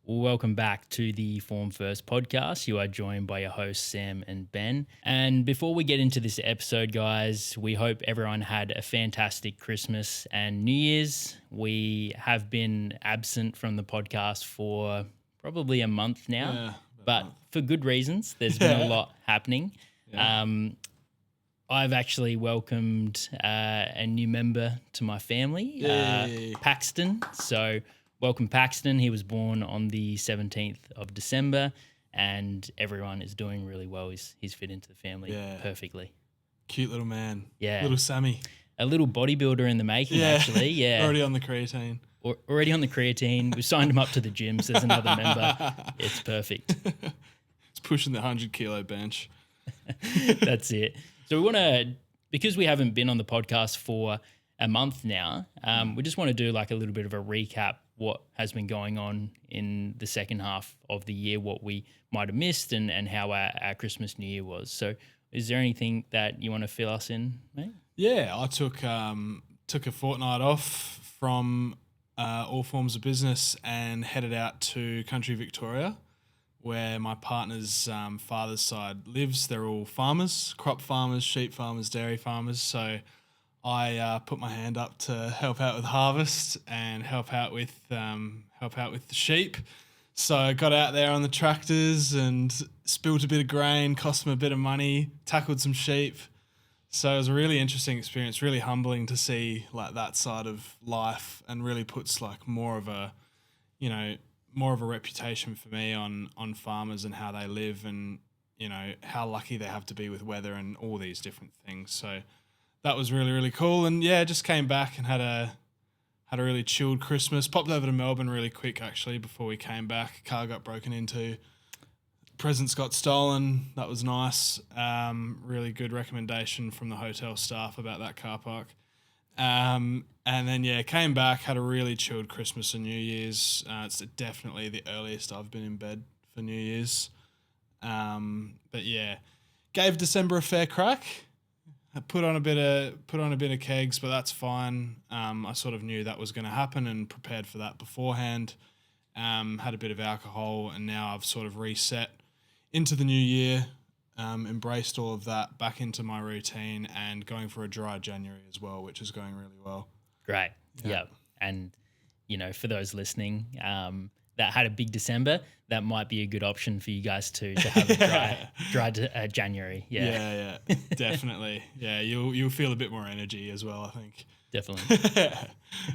Welcome back to the Form First podcast. You are joined by your hosts, Sam and Ben. And before we get into this episode, guys, we hope everyone had a fantastic Christmas and New Year's. We have been absent from the podcast for probably a month now, but for good reasons. There's been a lot happening. I've actually welcomed a new member to my family, Paxton. So welcome, Paxton. He was born on the 17th of December, and everyone is doing really well. He's fit into the family perfectly. Cute little man. Yeah. Little Sammy. A little bodybuilder in the making, actually. Yeah. Already on the creatine. Already on the creatine. We've signed him up to the gym, so there's another member. It's perfect. It's pushing the 100-kilo bench. That's it. So we want to, because we haven't been on the podcast for a month now, we just want to do like a little bit of a recap what has been going on in the second half of the year, what we might have missed and how our Christmas, New Year was. So is there anything that you want to fill us in, mate? Yeah, I took a fortnight off from all forms of business and headed out to country Victoria, where my partner's father's side lives. They're all farmers, crop farmers, sheep farmers, dairy farmers. So I put my hand up to help out with harvest and help out with the sheep. So I got out there on the tractors and spilt a bit of grain, cost them a bit of money, tackled some sheep. So it was a really interesting experience, really humbling to see like that side of life, and really puts like more of a reputation for me on farmers and how they live, and how lucky they have to be with weather and all these different things. So that was really, really cool. And just came back and had a really chilled Christmas. Popped over to Melbourne really quick actually before we came back. Car got broken into. Presents got stolen. That was nice. Really good recommendation from the hotel staff about that car park. And then came back, had a really chilled Christmas and New Year's. It's definitely the earliest I've been in bed for New Year's. Gave December a fair crack. I put on a bit of kegs, but that's fine. I sort of knew that was going to happen and prepared for that beforehand. Had a bit of alcohol, and now I've sort of reset into the new year, embraced all of that, back into my routine, and going for a dry January as well, which is going really well. Great. Yeah. And, for those listening that had a big December, that might be a good option for you guys to have a dry January. Yeah, definitely. Yeah, you'll feel a bit more energy as well, I think. Definitely.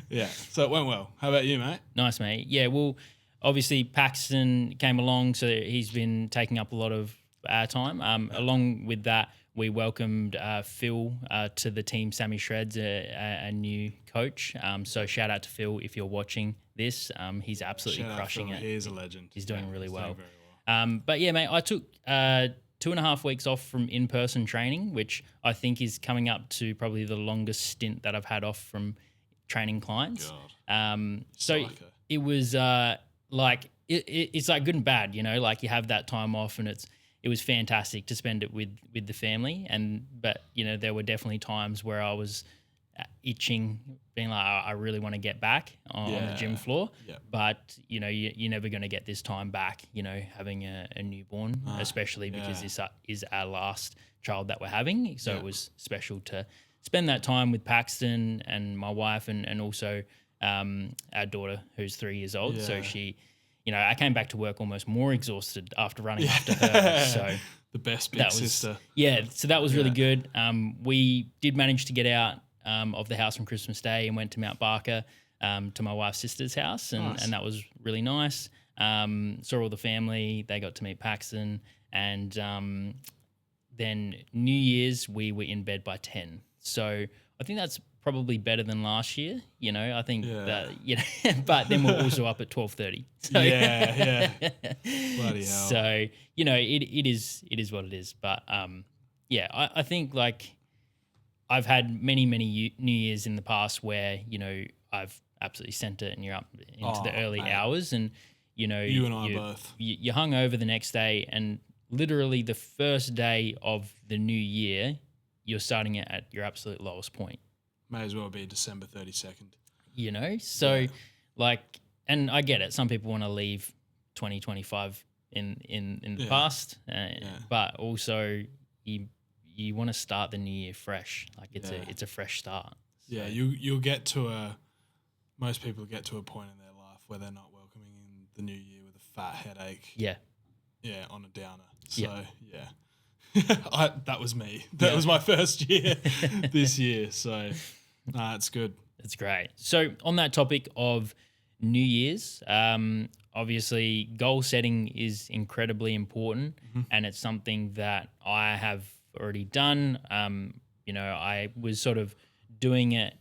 Yeah, so it went well. How about you, mate? Nice, mate. Yeah, well, obviously Paxton came along, so he's been taking up a lot of our time. Along with that, we welcomed Phil to the team. Sammy Shreds, a new coach. So shout out to Phil if you're watching this. He's absolutely crushing it. He is a legend. He's doing really well. Doing very well. But yeah, mate, I took 2.5 weeks off from in-person training, which I think is coming up to probably the longest stint that I've had off from training clients. So it was it's like good and bad, like you have that time off, and it was fantastic to spend it with the family. But there were definitely times where I was itching, being like, I really want to get back on the gym floor. But you're never going to get this time back, having a newborn, especially because this is our last child that we're having. So it was special to spend that time with Paxton and my wife, and also our daughter, who's 3 years old. So she, I came back to work almost more exhausted after running after her. So the best big sister. Yeah, so that was really good. We did manage to get out of the house on Christmas Day and went to Mount Barker to my wife's sister's house, and that was really nice. Saw all the family. They got to meet Paxton, and then New Year's we were in bed by 10. So I think that's probably better than last year. I think that but then we're also up at 12:30. So bloody hell. So it is what it is. But I think like I've had many New Years in the past where I've absolutely sent it, and you're up into the early hours, and you and I both. You hung over the next day, and literally the first day of the new year, you're starting it at your absolute lowest point. May as well be December 32nd. So like, and I get it. Some people want to leave 2025 in the past, but also you want to start the new year fresh. Like it's a fresh start. So. Yeah, most people get to a point in their life where they're not welcoming in the new year with a fat headache. Yeah. Yeah, on a downer. So, that was me. That was my first year this year. So, it's good. It's great. So, on that topic of New Year's, obviously goal setting is incredibly important, and it's something that I have already done. I was sort of doing it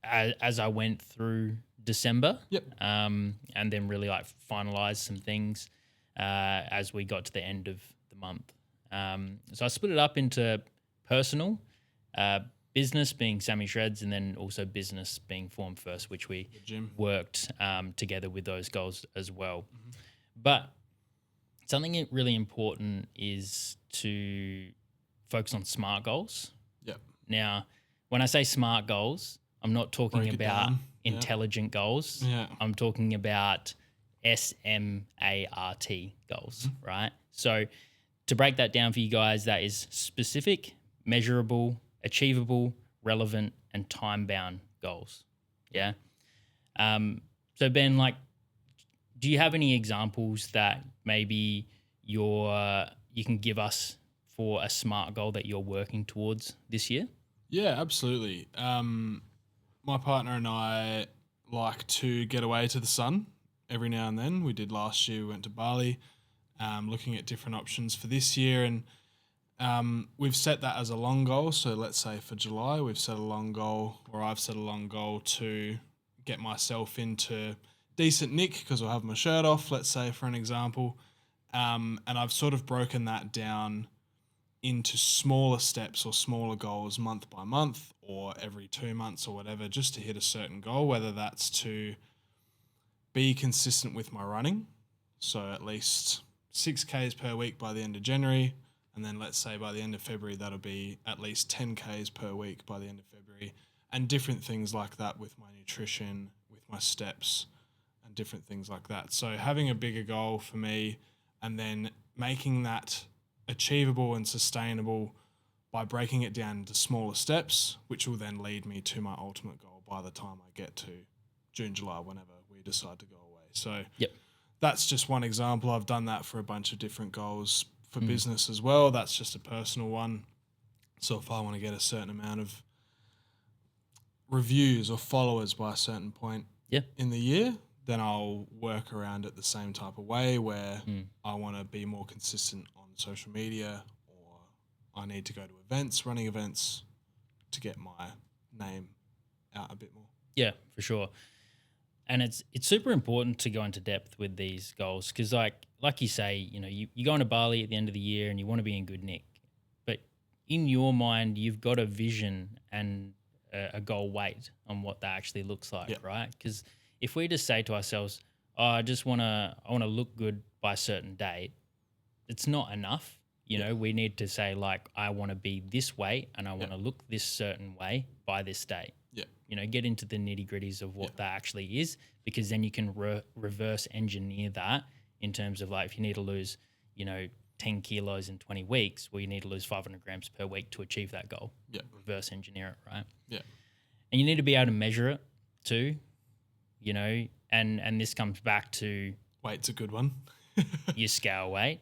as I went through December, and then really like finalized some things as we got to the end of the month. So I split it up into personal, business being Sammy Shreds, and then also business being Form First, which we worked together with those goals as well. But something really important is to focus on SMART goals. Now, when I say SMART goals, I'm not talking about intelligent goals. I'm talking about S.M.A.R.T goals, right? So to break that down for you guys, that is specific, measurable, achievable, relevant, and time-bound goals. Yeah. So Ben, like, do you have any examples that maybe you can give us for a SMART goal that you're working towards this year? Yeah, absolutely. My partner and I like to get away to the sun every now and then. We did last year. We went to Bali, looking at different options for this year, and we've set that as a long goal. So let's say for July, I've set a long goal to get myself into decent nick because I'll have my shirt off, let's say for an example. And I've sort of broken that down into smaller steps or smaller goals month by month or every 2 months or whatever, just to hit a certain goal, whether that's to be consistent with my running. So at least 6Ks per week by the end of January. And then let's say by the end of February, that'll be at least 10Ks per week by the end of February, and different things like that with my nutrition, with my steps and different things like that. So having a bigger goal for me and then making that achievable and sustainable by breaking it down into smaller steps, which will then lead me to my ultimate goal by the time I get to June, July, whenever we decide to go away. So that's just one example. I've done that for a bunch of different goals for business as well. That's just a personal one. So if I want to get a certain amount of reviews or followers by a certain point in the year, then I'll work around it the same type of way where I want to be more consistent on social media, or I need to go to events, running events, to get my name out a bit more. Yeah, for sure. And it's super important to go into depth with these goals because, like you say, you go into Bali at the end of the year and you want to be in good nick, but in your mind you've got a vision and a goal weight on what that actually looks like, right? Because if we just say to ourselves, "Oh, I want to look good by a certain date," it's not enough. We need to say like, "I want to be this weight and I want to look this certain way by this date." Get into the nitty gritties of what that actually is, because then you can reverse engineer that in terms of like, if you need to lose, 10 kilos in 20 weeks, well, you need to lose 500 grams per week to achieve that goal. Reverse engineer it, right? And you need to be able to measure it too, and this comes back to weight's a good one. your scale weight,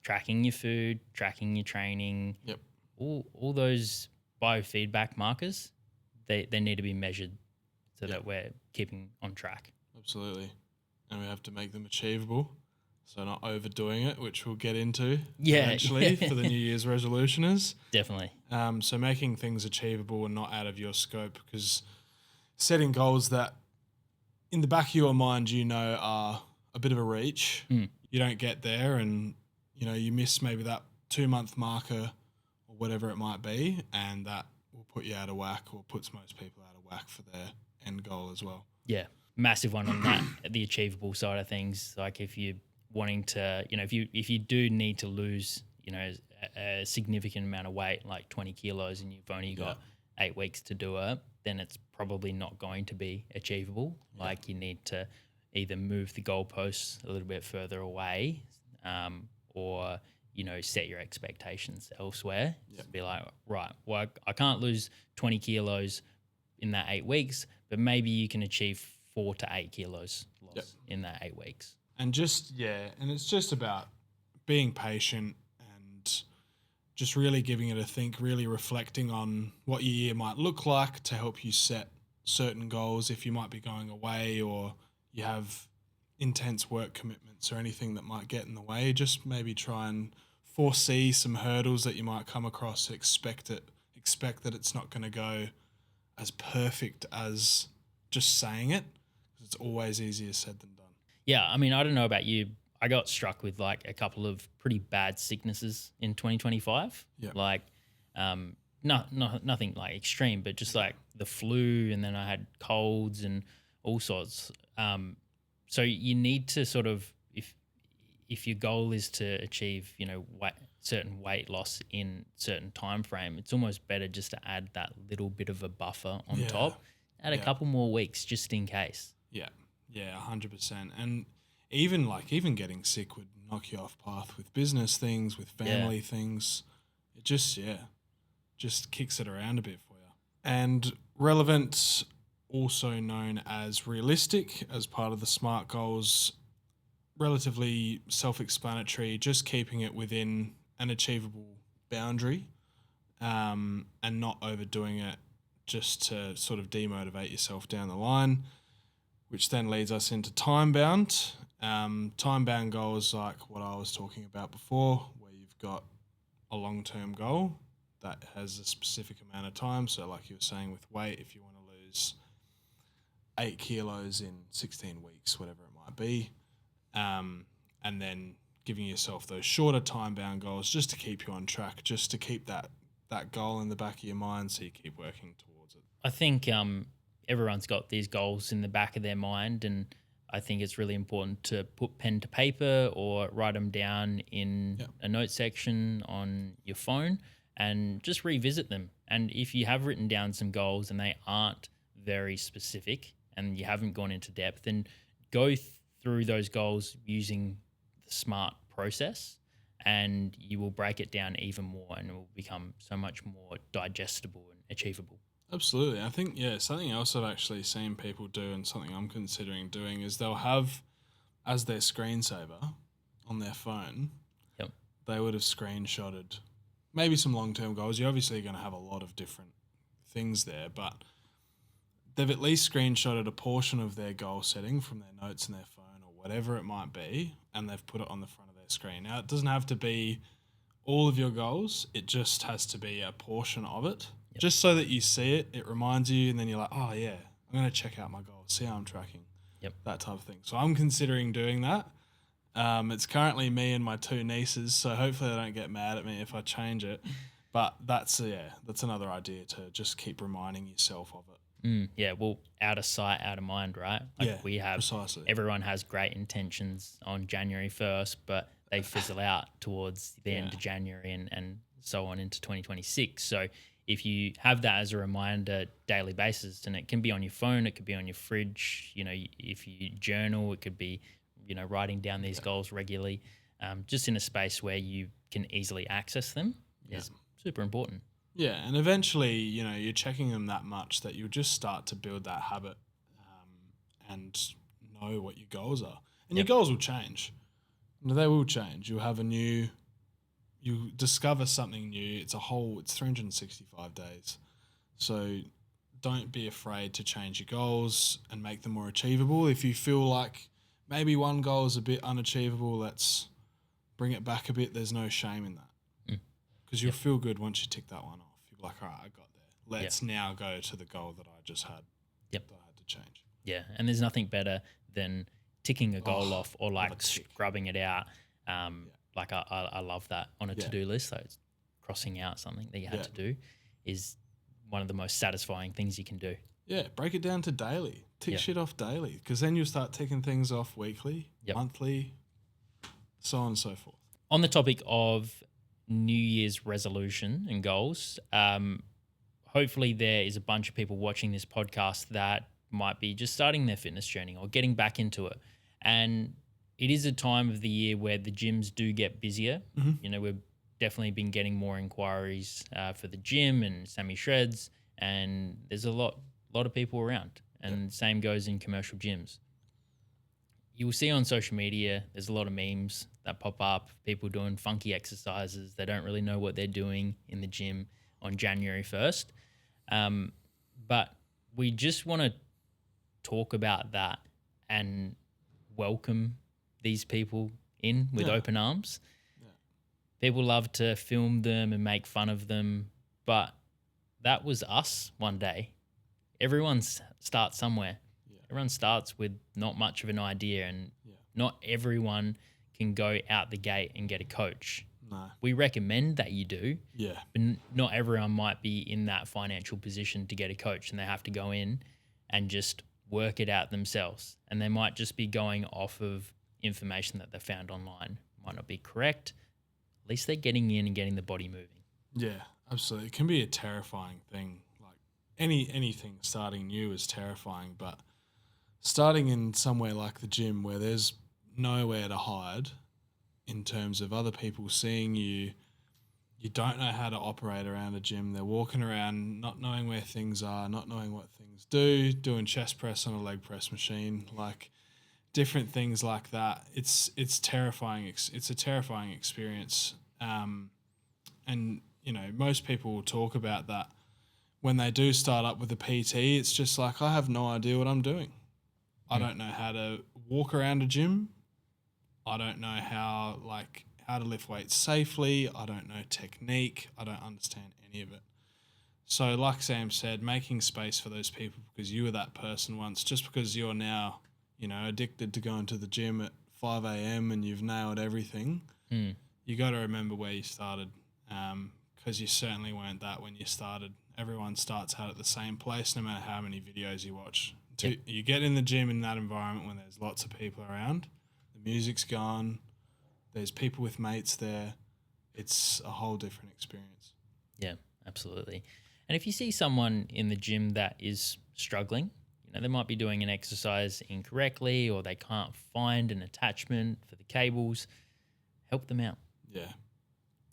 tracking your food, tracking your training, all those biofeedback markers. They need to be measured so that we're keeping on track. Absolutely. And we have to make them achievable, so not overdoing it, which we'll get into eventually for the New Year's resolutioners. Definitely. So making things achievable and not out of your scope, because setting goals that in the back of your mind are a bit of a reach, you don't get there and, you miss maybe that 2-month marker or whatever it might be, and that will put you out of whack, or puts most people out of whack for their end goal as well. Yeah, massive one on that, the achievable side of things. Like if you're wanting to, if you do need to lose, a significant amount of weight, like 20 kilos, and you've only got 8 weeks to do it, then it's probably not going to be achievable. Like you need to either move the goalposts a little bit further away, or set your expectations elsewhere. Just be like, right, well, I can't lose 20 kilos in that 8 weeks, but maybe you can achieve 4 to 8 kilos loss in that 8 weeks. And and it's just about being patient and just really giving it a think, really reflecting on what your year might look like to help you set certain goals if you might be going away or you have intense work commitments or anything that might get in the way. Just maybe try and foresee some hurdles that you might come across, expect that it's not going to go as perfect as just saying it, because it's always easier said than done. Yeah, I mean, I don't know about you. I got struck with like a couple of pretty bad sicknesses in 2025. Yeah. Like, nothing like extreme, but just like the flu, and then I had colds and all sorts. So you need to sort of, if your goal is to achieve, certain weight loss in certain time frame, it's almost better just to add that little bit of a buffer on top, add a couple more weeks just in case. Yeah, 100%. And even getting sick would knock you off path with business things, with family things. It just kicks it around a bit for you. And relevant, also known as realistic, as part of the SMART goals, relatively self-explanatory, just keeping it within an achievable boundary, and not overdoing it just to sort of demotivate yourself down the line, which then leads us into time-bound. Time-bound goals like what I was talking about before, where you've got a long-term goal that has a specific amount of time. So like you were saying with weight, if you want to lose 8 kilos in 16 weeks, whatever it might be, and then giving yourself those shorter time-bound goals just to keep you on track, just to keep that goal in the back of your mind so you keep working towards it. I think everyone's got these goals in the back of their mind, and I think it's really important to put pen to paper or write them down in a note section on your phone and just revisit them. And if you have written down some goals and they aren't very specific and you haven't gone into depth, then go through those goals using the SMART process, and you will break it down even more and it will become so much more digestible and achievable. Absolutely. I think, something else I've actually seen people do, and something I'm considering doing, is they'll have as their screensaver on their phone, they would have screenshotted maybe some long-term goals. You're obviously going to have a lot of different things there, but they've at least screenshotted a portion of their goal setting from their notes in their phone or whatever it might be, and they've put it on the front of their screen. Now, it doesn't have to be all of your goals. It just has to be a portion of it. Just so that you see it, it reminds you, and then you're like, oh yeah, I'm going to check out my goals, see how I'm tracking, that type of thing. So I'm considering doing that. It's currently me and my 2 nieces, so hopefully they don't get mad at me if I change it. But that's another idea, to just keep reminding yourself of it. Well, out of sight, out of mind, right? We have, precisely. Everyone has great intentions on January 1st, but they fizzle out towards the end of January and so on into 2026. So if you have that as a reminder daily basis, and it can be on your phone, it could be on your fridge, if you journal, it could be, writing down these goals regularly, just in a space where you can easily access them is super important. Yeah, and eventually, you're checking them that much that you'll just start to build that habit, and know what your goals are. And your goals will change. They will change. You'll have you discover something new. It's 365 days. So don't be afraid to change your goals and make them more achievable. If you feel like maybe one goal is a bit unachievable, let's bring it back a bit. There's no shame in that, because you'll feel good once you tick that one off. You're like, all right, I got there. Let's now go to the goal that I just had that I had to change. Yeah, and there's nothing better than ticking a goal off or like scrubbing it out. Like I love that on a to-do list. So it's crossing out something that you had to do is one of the most satisfying things you can do. Yeah, break it down to daily. Tick shit off daily, because then you'll start ticking things off weekly, monthly, so on and so forth. On the topic of New Year's resolution and goals, hopefully there is a bunch of people watching this podcast that might be just starting their fitness journey or getting back into it. And it is a time of the year where the gyms do get busier. You know, we've definitely been getting more inquiries for the gym and Sammy Shreds, and there's a lot of people around. And same goes in commercial gyms. You will see on social media, there's a lot of memes that pop up, people doing funky exercises. They don't really know what they're doing in the gym on January 1st. But we just want to talk about that and welcome these people in with open arms. People love to film them and make fun of them, but that was us one day. Everyone starts somewhere. Everyone starts with not much of an idea, and not everyone can go out the gate and get a coach. No. We recommend that you do, but not everyone might be in that financial position to get a coach, and they have to go in and just work it out themselves. And they might just be going off of information that they found online. Might not be correct. At least they're getting in and getting the body moving. Yeah, absolutely. It can be a terrifying thing. Like anything starting new is terrifying, but starting in somewhere like the gym where there's nowhere to hide in terms of other people seeing you, you don't know how to operate around a gym. They're walking around not knowing where things are, not knowing what things do, doing chest press on a leg press machine, like different things like that. It's terrifying. It's a terrifying experience. And, you know, most people will talk about that. When they do start up with a PT, it's just like, I have no idea what I'm doing. I don't know how to walk around a gym. I don't know how to lift weights safely. I don't know technique. I don't understand any of it. So like Sam said, making space for those people because you were that person once, just because you're now, you know, addicted to going to the gym at 5 a.m. and you've nailed everything, you got to remember where you started, because you certainly weren't that when you started. Everyone starts out at the same place, no matter how many videos you watch. You get in the gym in that environment when there's lots of people around, the music's gone, there's people with mates there. It's a whole different experience. Yeah, absolutely. And if you see someone in the gym that is struggling, you know, they might be doing an exercise incorrectly or they can't find an attachment for the cables, help them out. Yeah.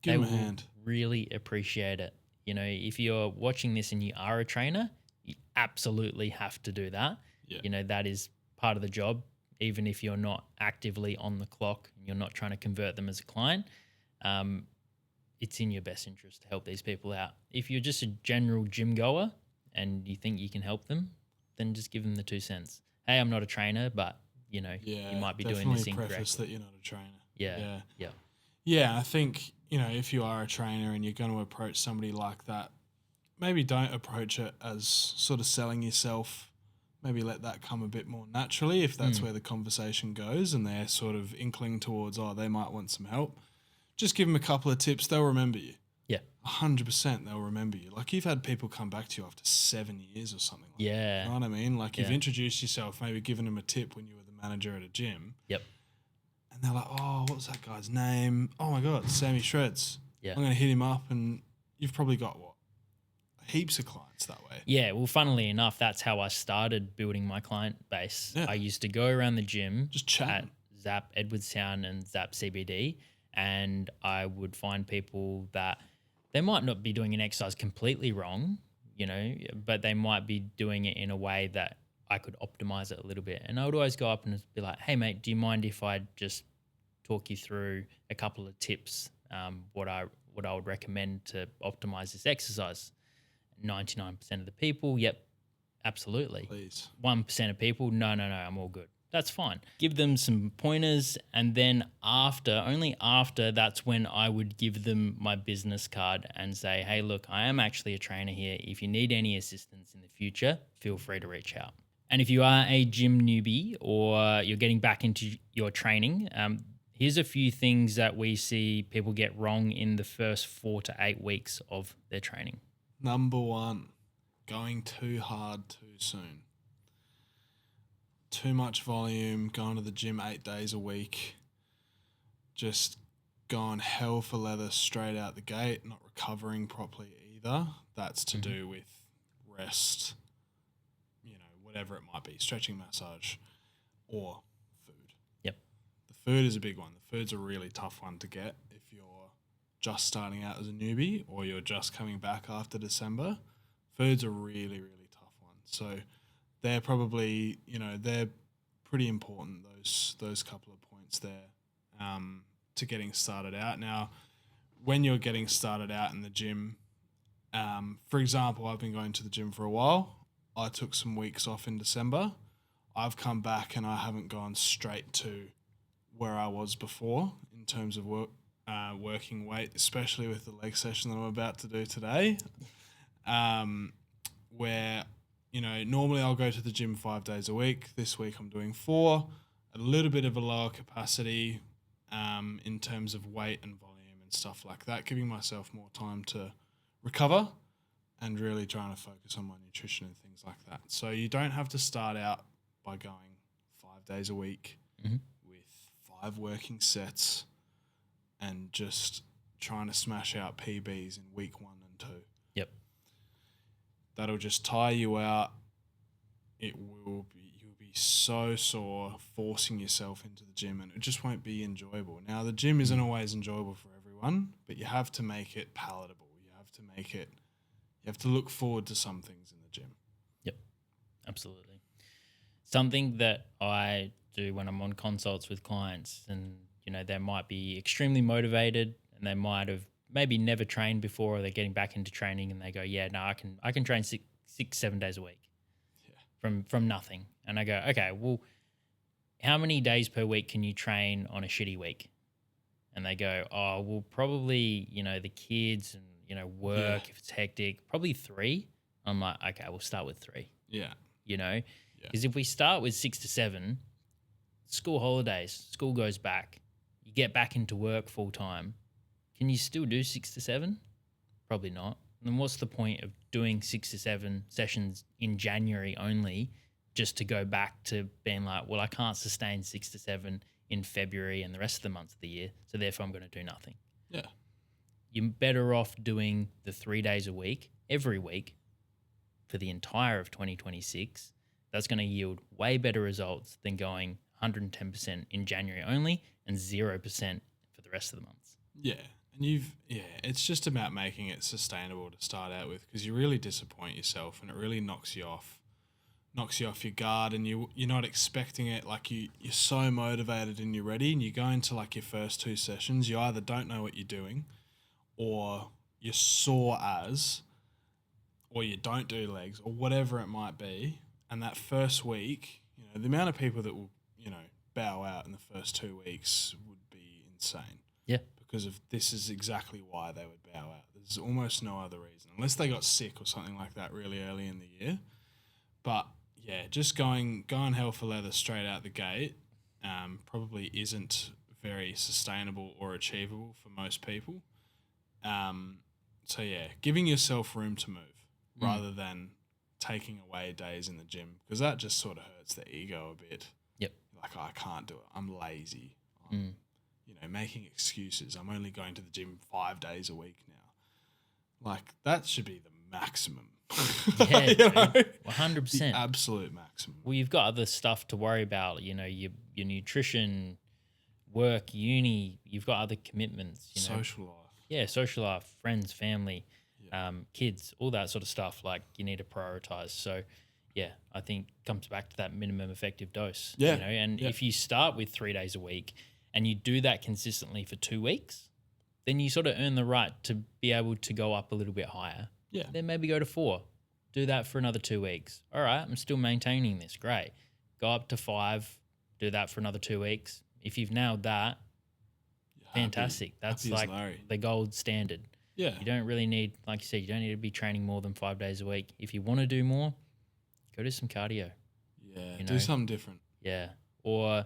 Give them a hand. Really appreciate it. You know, if you're watching this and you are a trainer, you absolutely have to do that. Yeah. You know, that is part of the job, even if you're not actively on the clock and you're not trying to convert them as a client. It's in your best interest to help these people out. If you're just a general gym goer and you think you can help them, then just give them the 2 cents. Hey, I'm not a trainer, but, you know, you might be doing this incorrectly. Preface that you're not a trainer. Yeah. Yeah, I think, you know, if you are a trainer and you're going to approach somebody like that, maybe don't approach it as sort of selling yourself. Maybe let that come a bit more naturally if that's where the conversation goes and they're sort of inkling towards, they might want some help. Just give them a couple of tips. They'll remember you. Yeah. 100% they'll remember you. Like you've had people come back to you after 7 years or something like that. You know what I mean? Like you've introduced yourself, maybe given them a tip when you were the manager at a gym. Yep. And they're like, what was that guy's name? Oh my God, Sammy Shreds. Yeah. I'm going to hit him up, and you've probably got heaps of clients that way. Yeah, well, funnily enough, that's how I started building my client base. Yeah. I used to go around the gym just chat at Zap Edwardstown and Zap CBD, and I would find people that they might not be doing an exercise completely wrong, you know, but they might be doing it in a way that I could optimize it a little bit. And I would always go up and be like, hey, mate, do you mind if I just talk you through a couple of tips, what I would recommend to optimize this exercise? 99% of the people, yep, absolutely. Please. 1% of people, no, I'm all good. That's fine. Give them some pointers, and then only after, that's when I would give them my business card and say, hey, look, I am actually a trainer here. If you need any assistance in the future, feel free to reach out. And if you are a gym newbie or you're getting back into your training, here's a few things that we see people get wrong in the first 4 to 8 weeks of their training. Number 1, going too hard too soon. Too much volume, going to the gym 8 days a week, just going hell for leather straight out the gate, not recovering properly either. That's to do with rest, whatever it might be, stretching, massage, or food. Yep. The food is a big one. The food's a really tough one to get if you're just starting out as a newbie or you're just coming back after December. Food's a really, really tough one. So they're probably, they're pretty important, those couple of points there, to getting started out. Now, when you're getting started out in the gym, for example, I've been going to the gym for a while. I took some weeks off in December. I've come back and I haven't gone straight to where I was before in terms of working weight, especially with the leg session that I'm about to do today, where, normally I'll go to the gym 5 days a week. This week I'm doing 4, a little bit of a lower capacity in terms of weight and volume and stuff like that, giving myself more time to recover and really trying to focus on my nutrition and things like that. So you don't have to start out by going 5 days a week with 5 working sets and just trying to smash out PBs in week 1 and 2. Yep. That'll just tire you out. You'll be so sore forcing yourself into the gym, and it just won't be enjoyable. Now, the gym isn't always enjoyable for everyone, but you have to make it palatable. You have to look forward to some things in the gym. Yep, absolutely. Something that I do when I'm on consults with clients, and they might be extremely motivated and they might have maybe never trained before, or they're getting back into training and they go, yeah, no, I can train 6-7 days a week from nothing. And I go, okay, well, how many days per week can you train on a shitty week? And they go, oh, well, probably, the kids and, work, if it's hectic, probably 3. I'm like, okay, we'll start with 3. Yeah. Because if we start with 6 to 7, school holidays, school goes back, you get back into work full time. Can you still do 6 to 7? Probably not. And then what's the point of doing 6 to 7 sessions in January only just to go back to being like, well, I can't sustain 6 to 7 in February and the rest of the months of the year, so therefore I'm going to do nothing. Yeah. You're better off doing the 3 days a week, every week, for the entire of 2026. That's going to yield way better results than going 110% in January only and 0% for the rest of the months. Yeah. And it's just about making it sustainable to start out with, because you really disappoint yourself and it really knocks you off your guard, and you're not expecting it. Like you're so motivated and you're ready, and you go into like your first 2 sessions, you either don't know what you're doing, or you're sore or you don't do legs, or whatever it might be. And that first week, the amount of people that will, bow out in the first 2 weeks would be insane. Yeah. Because this is exactly why they would bow out. There's almost no other reason, unless they got sick or something like that really early in the year. But yeah, just going hell for leather straight out the gate probably isn't very sustainable or achievable for most people. So yeah, giving yourself room to move rather than taking away days in the gym, because that just sort of hurts the ego a bit. Yep. Like, I can't do it. I'm lazy. I'm, making excuses. I'm only going to the gym 5 days a week now. Like, that should be the maximum. Yeah, 100%. The absolute maximum. Well, you've got other stuff to worry about, your nutrition, work, uni, you've got other commitments, Social life. Yeah, social life, friends, family, kids, all that sort of stuff. Like, you need to prioritize. So, yeah, I think it comes back to that minimum effective dose. Yeah. And if you start with 3 days a week and you do that consistently for 2 weeks, then you sort of earn the right to be able to go up a little bit higher. Yeah. Then maybe go to 4. Do that for another 2 weeks. All right, I'm still maintaining this. Great. Go up to 5. Do that for another 2 weeks. If you've nailed that, fantastic. That's like the gold standard. Yeah. You don't really need, like you said, you don't need to be training more than 5 days a week. If you want to do more, go do some cardio. Yeah. Do something different. Yeah. Or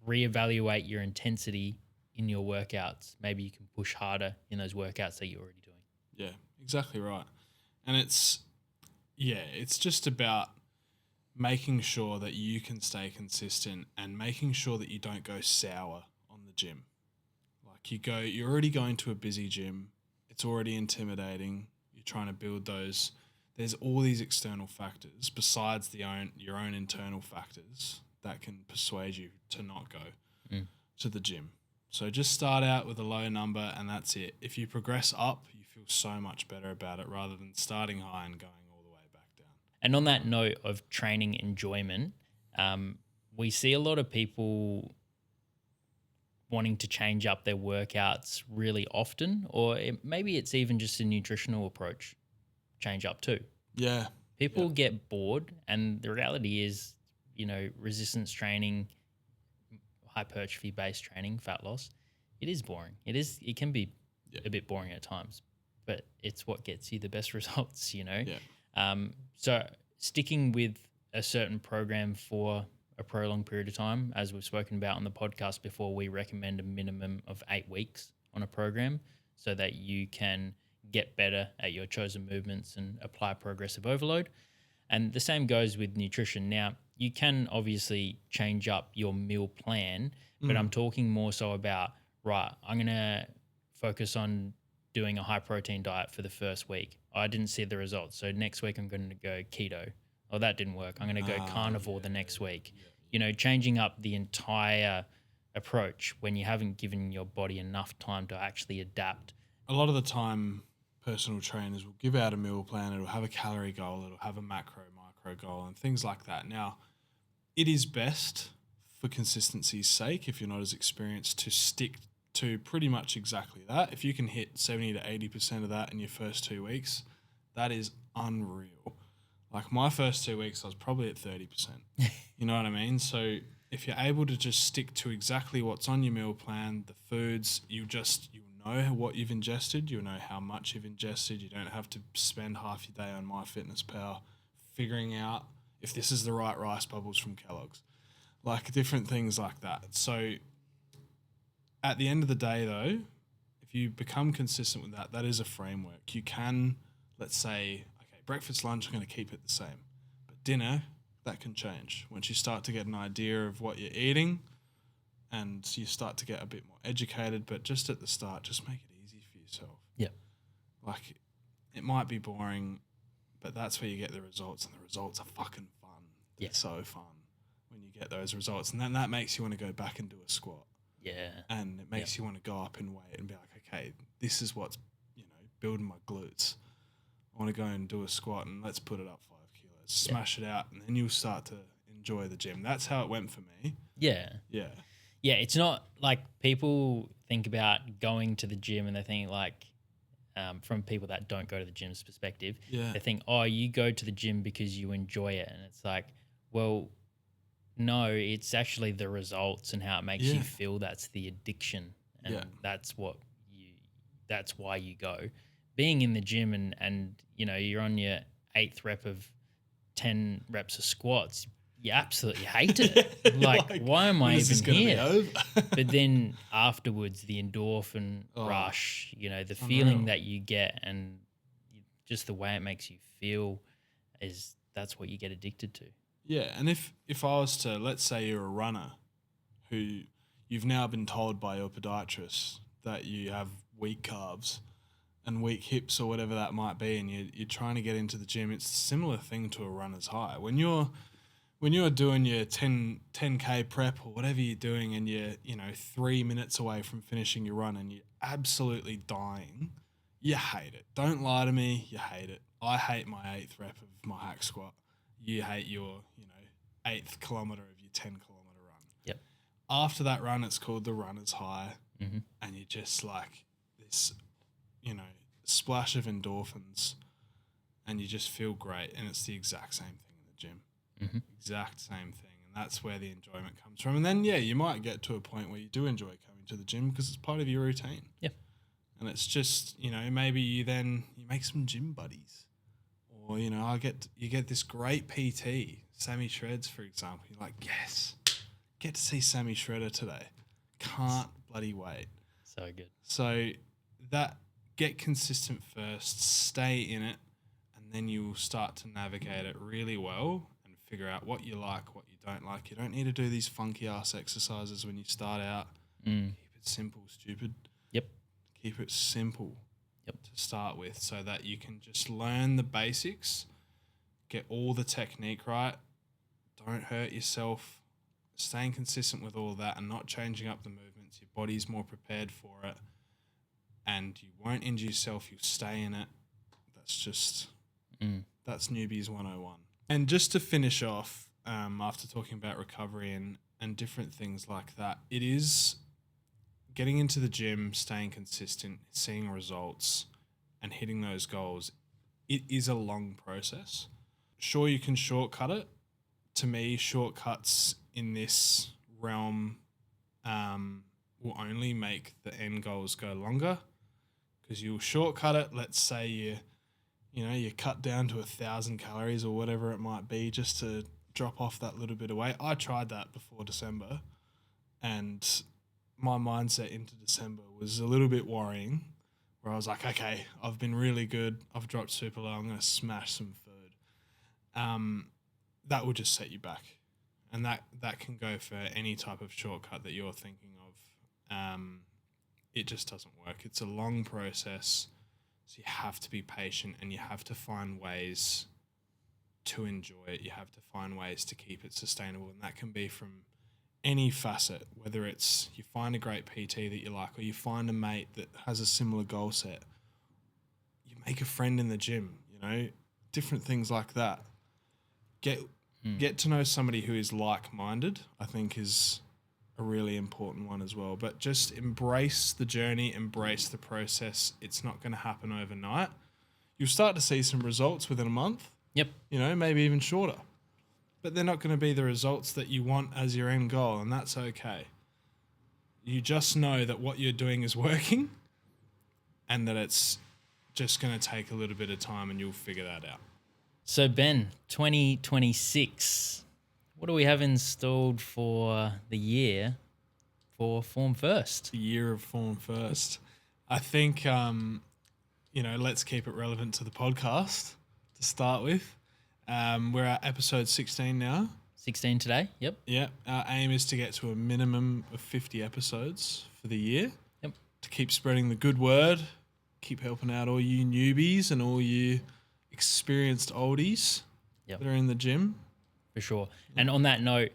reevaluate your intensity in your workouts. Maybe you can push harder in those workouts that you're already doing. Yeah, exactly right. And it's just about making sure that you can stay consistent and making sure that you don't go sour on the gym. Like, you're already going to a busy gym. It's already intimidating. You're trying to build those there's all these external factors besides your own internal factors that can persuade you to not go to the gym. So just start out with a low number and that's it. If you progress up, you feel so much better about it rather than starting high and going all the way back down. And on that note of training enjoyment, we see a lot of people wanting to change up their workouts really often, or maybe it's even just a nutritional approach change up too. Yeah. People get bored, and the reality is, resistance training, hypertrophy based training, fat loss, it is boring. It can be a bit boring at times, but it's what gets you the best results, So sticking with a certain program for a prolonged period of time, as we've spoken about on the podcast before, we recommend a minimum of 8 weeks on a program so that you can get better at your chosen movements and apply progressive overload. And the same goes with nutrition. Now, you can obviously change up your meal plan, but I'm talking more so about, right, I'm going to focus on doing a high protein diet for the first week. I didn't see the results. So next week I'm going to go keto. Oh, that didn't work. I'm going to go carnivore the next week. Changing up the entire approach when you haven't given your body enough time to actually adapt. A lot of the time, personal trainers will give out a meal plan. It'll have a calorie goal. It'll have a micro goal and things like that. Now, it is best for consistency's sake, if you're not as experienced, to stick to pretty much exactly that. If you can hit 70 to 80% of that in your first 2 weeks, that is unreal. Like my first 2 weeks, I was probably at 30%. You know what I mean? So if you're able to just stick to exactly what's on your meal plan, the foods, you'll know what you've ingested. You'll know how much you've ingested. You don't have to spend half your day on MyFitnessPal figuring out if this is the right rice bubbles from Kellogg's. Like different things like that. So at the end of the day, though, if you become consistent with that, that is a framework. You can, let's say, breakfast, lunch, I'm going to keep it the same. But dinner, that can change. Once you start to get an idea of what you're eating and you start to get a bit more educated, but just at the start, just make it easy for yourself. Yeah. Like, it might be boring, but that's where you get the results, and the results are fucking fun. They're so fun when you get those results. And then that makes you want to go back and do a squat. Yeah. And it makes you want to go up in weight and be like, okay, this is what's, building my glutes. I want to go and do a squat and let's put it up 5 kilos, smash it out, and then you'll start to enjoy the gym. That's how it went for me. Yeah. Yeah. Yeah, it's not like people think about going to the gym and they think like, from people that don't go to the gym's perspective, they think, oh, you go to the gym because you enjoy it. And it's like, well, no, it's actually the results and how it makes you feel. That's the addiction. And that's why you go. Being in the gym and you're on your 8th rep of 10 reps of squats, you absolutely hate it. like, why am I even here? But then afterwards, the endorphin rush, the feeling that you get and just the way it makes you feel that's what you get addicted to. Yeah, and if I was to, let's say you're a runner who you've now been told by your podiatrist that you have weak calves and weak hips or whatever that might be, and you're trying to get into the gym, it's a similar thing to a runner's high. When you're doing your 10K prep or whatever you're doing and you're 3 minutes away from finishing your run and you're absolutely dying, you hate it. Don't lie to me, you hate it. I hate my 8th rep of my hack squat. You hate your 8th kilometre of your 10-kilometre run. Yep. After that run, it's called the runner's high, and you're just like this splash of endorphins and you just feel great, and it's the exact same thing in the gym. Exact same thing, and that's where the enjoyment comes from. And then you might get to a point where you do enjoy coming to the gym because it's part of your routine. And it's just maybe you make some gym buddies, or you get this great PT, Sammy Shreds, for example. You're like, yes, get to see Sammy Shredder today, can't bloody wait. So good. So that, get consistent first, stay in it, and then you will start to navigate it really well and figure out what you like, what you don't like. You don't need to do these funky ass exercises when you start out. Keep it simple, stupid. Yep. Keep it simple. to start with, so that you can just learn the basics, get all the technique right, don't hurt yourself, staying consistent with all that and not changing up the movements. Your body's more prepared for it and you won't injure yourself. You'll stay in it. That's just, that's newbies 101. And just to finish off, after talking about recovery and different things like that, it is getting into the gym, staying consistent, seeing results and hitting those goals. It is a long process. Sure, you can shortcut it. To me, shortcuts in this realm will only make the end goals go longer, because you'll shortcut it. Let's say you cut down to 1,000 calories or whatever it might be just to drop off that little bit of weight. I tried that before December, and my mindset into December was a little bit worrying, where I was like, okay, I've been really good. I've dropped super low. I'm going to smash some food. That will just set you back. And that can go for any type of shortcut that you're thinking of. It just doesn't work. It's a long process. So you have to be patient and you have to find ways to enjoy it. You have to find ways to keep it sustainable. And that can be from any facet, whether it's you find a great PT that you like, or you find a mate that has a similar goal set. You make a friend in the gym, different things like that. Get to know somebody who is like-minded, I think, is a really important one as well. But just embrace the journey, embrace the process. It's not going to happen overnight. You'll start to see some results within a month. Yep. Maybe even shorter. But they're not going to be the results that you want as your end goal, and that's okay. You just know that what you're doing is working and that it's just going to take a little bit of time and you'll figure that out. So Ben, 2026, what do we have installed for the year for Form First? The year of Form First. I think, let's keep it relevant to the podcast to start with. We're at episode 16 now. 16 today, yep. Yeah, our aim is to get to a minimum of 50 episodes for the year. Yep. To keep spreading the good word, keep helping out all you newbies and all you experienced oldies that are in the gym. For sure. And on that note,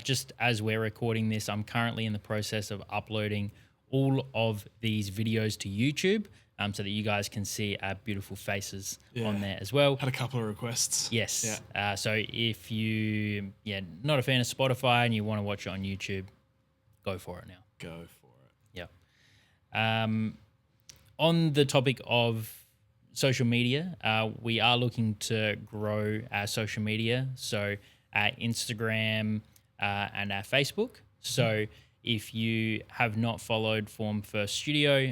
just as we're recording this, I'm currently in the process of uploading all of these videos to YouTube so that you guys can see our beautiful faces on there as well. Had a couple of requests. Yes. Yeah. So if you not a fan of Spotify and you want to watch it on YouTube, go for it now. Go for it. Yeah. On the topic of social media, we are looking to grow our social media, so our Instagram and our Facebook. So if you have not followed Form First Studio,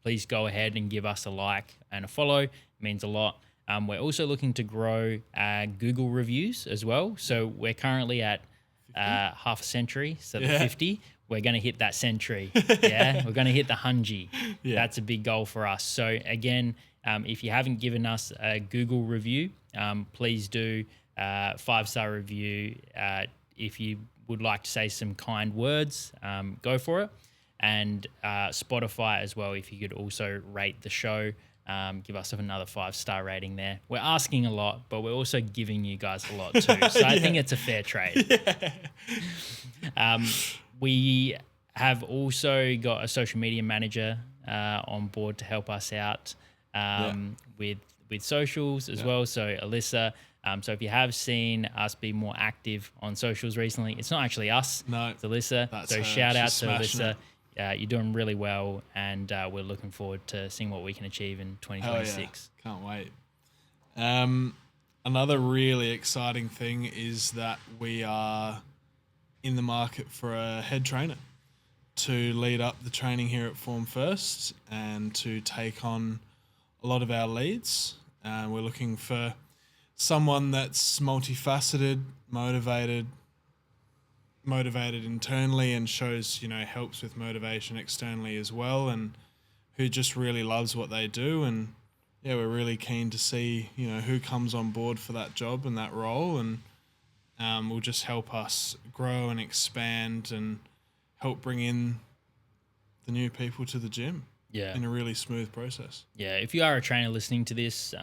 please go ahead and give us a like and a follow. It means a lot. We're also looking to grow our Google reviews as well. So we're currently at half a century, so the 50. We're going to hit that century. We're going to hit the 100. That's a big goal for us. So again, if you haven't given us a Google review, please do 5-star review. If you would like to say some kind words, go for it. And Spotify as well, if you could also rate the show, give us another 5-star rating there. We're asking a lot, but we're also giving you guys a lot too. So I think it's a fair trade. We have also got a social media manager on board to help us out with socials as well. So Alyssa, so if you have seen us be more active on socials recently, it's not actually us, it's Alyssa. So shout out to Alyssa. You're doing really well, and we're looking forward to seeing what we can achieve in 2026. Can't wait. Another really exciting thing is that we are in the market for a head trainer to lead up the training here at Form First and to take on a lot of our leads. We're looking for someone that's multifaceted, motivated internally and shows, helps with motivation externally as well, and who just really loves what they do. And we're really keen to see, who comes on board for that job and that role, and will just help us grow and expand and help bring in the new people to the gym. Yeah. in a really smooth process. Yeah, if you are a trainer listening to this,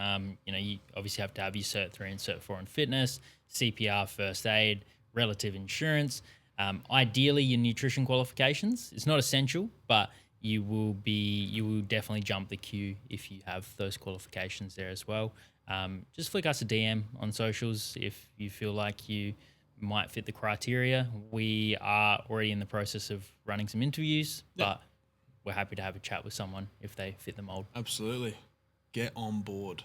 you obviously have to have your Cert 3 and Cert 4 in fitness, CPR, first aid, relative insurance. Ideally, your nutrition qualifications. It's not essential, but you will definitely jump the queue if you have those qualifications there as well. Just flick us a DM on socials if you feel like you might fit the criteria. We are already in the process of running some interviews, but we're happy to have a chat with someone if they fit the mold. Absolutely. Get on board.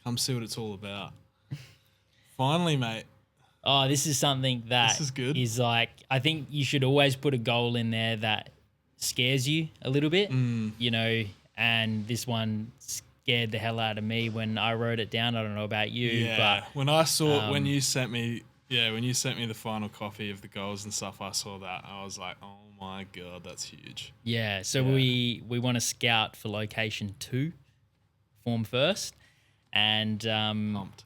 Come see what it's all about. Finally, mate. Oh, this is something that This is good. is like, I think you should always put a goal in there that scares you a little bit, and this one scared the hell out of me when I wrote it down. I don't know about you, but when I saw when you sent me the final copy of the goals and stuff, I saw that. I was like, oh my God, that's huge. Yeah, so we want to scout for location 2, form first, and Pumped.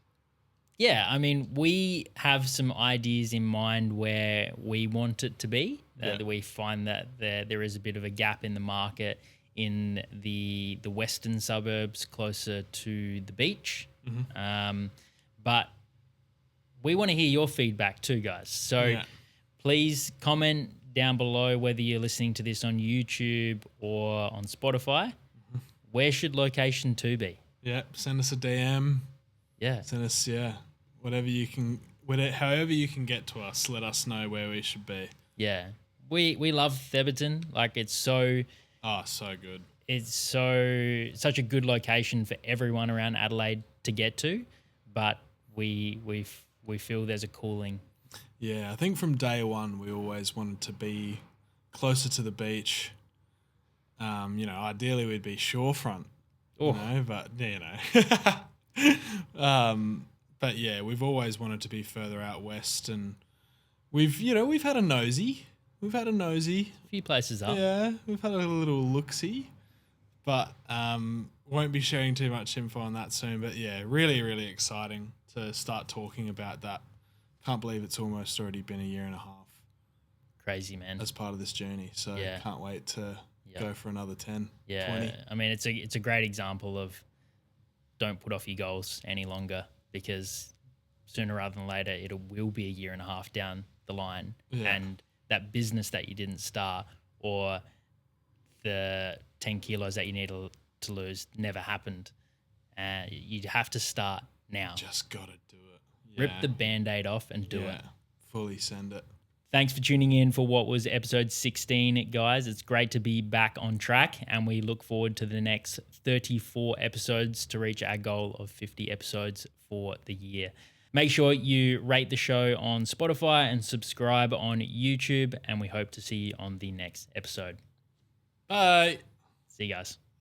yeah, I mean, we have some ideas in mind where we want it to be. That we find that there is a bit of a gap in the market in the western suburbs closer to the beach. But we want to hear your feedback too, guys. So please comment down below whether you're listening to this on YouTube or on Spotify. Where should location 2 be? Yeah, send us a DM. Yeah. Send us, whatever you can, however you can get to us, let us know where we should be. Yeah. We love Theberton. Like, it's so good. It's such a good location for everyone around Adelaide to get to, but we feel there's a cooling. Yeah, I think from day one we always wanted to be closer to the beach. Ideally we'd be shorefront. But yeah, we've always wanted to be further out west, and we've had a nosy. A few places up. Yeah, we've had a little look-see, but won't be sharing too much info on that soon. But yeah, really, really exciting to start talking about that. Can't believe it's almost already been a year and a half. Crazy, man. As part of this journey. So can't wait to go for another 10, 20. I mean, it's a great example of don't put off your goals any longer, because sooner rather than later, it will be a year and a half down the line. Yeah. And that business that you didn't start, or the 10 kilos that you need to lose, never happened. You'd have to start now. Just got to do it. Yeah. Rip the Band-Aid off and do it. Fully send it. Thanks for tuning in for what was episode 16, guys. It's great to be back on track, and we look forward to the next 34 episodes to reach our goal of 50 episodes for the year. Make sure you rate the show on Spotify and subscribe on YouTube, and we hope to see you on the next episode. Bye. See you guys.